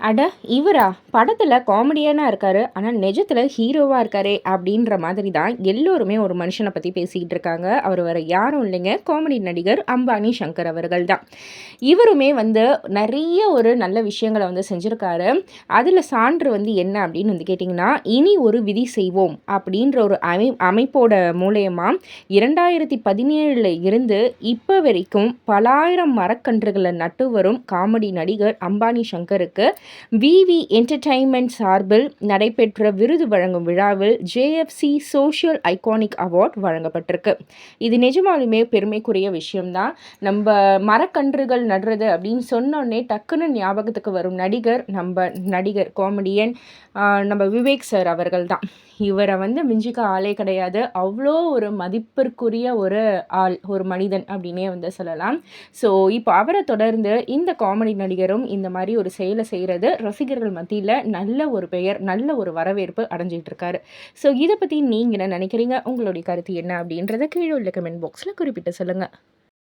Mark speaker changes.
Speaker 1: அட! இவரா? படத்துல காமெடியனா இருக்காரு. ஆனா நிஜத்துல ஹீரோவா இருக்காரே! அப்டின்ற மாதிரி தான் எல்லோருமே ஒரு மனுஷன பத்தி பேசிக்கிட்டு இருக்காங்க. அவரு வேற யாரும் இல்லைங்க. காமெடி நடிகர் அம்பானி சங்கர் அவர்கள் தான். இவருமே நெறைய ஒரு நல்ல விஷயங்கள செஞ்சிருக்காரு. அதுல சான்று என்ன அப்டின்னு கேட்டீங்கன்னா, "இனி ஒரு விதி செய்வோம்" அப்டின்ற ஒரு அமைப்போட மூலியமா 2017ல இருந்து இப்ப வரைக்கும் பலாயிரம் மரக்கன்றுகள நட்டு வரும் காமெடி நடிகர் அம்பானி சங்கருக்கு விவி என்டர்டெயின்மெண்ட் சார்பில் நடைபெற்ற விருது வழங்கும் விழாவில் ஜேஎஃப்சி சோஷியல் ஐகானிக் அவார்ட் வழங்கப்பட்டிருக்கு. இது நிஜமாலுமே பெருமைக்குரிய விஷயம்தான். நம்ப மரக்கன்றுகள் நடுறது அப்படின்னு சொன்னோனே டக்குன்னு ஞாபகத்துக்கு வரும் நடிகர் காமெடியன் நம்ம விவேக் சார் அவர்கள் தான். இவரை மிஞ்சிக்க ஆளே கிடையாது. அவ்வளோ ஒரு மதிப்பிற்குரிய ஒரு ஆள், ஒரு மனிதன் அப்படின்னே சொல்லலாம். ஸோ இப்போ அவரை தொடர்ந்து இந்த காமெடி நடிகரும் இந்த மாதிரி ஒரு செயலை செய்கிறது ரசிகர்கள் மத்தியில் நல்ல ஒரு பெயர், நல்ல ஒரு வரவேற்பு அடைஞ்சிட்டு இருக்காரு. ஸோ இதை பற்றி நீங்கள் என்ன நினைக்கிறீங்க? உங்களுடைய கருத்து என்ன அப்படின்றத கீழே உள்ள கமெண்ட் பாக்ஸில் குறிப்பிட்டு சொல்லுங்கள்.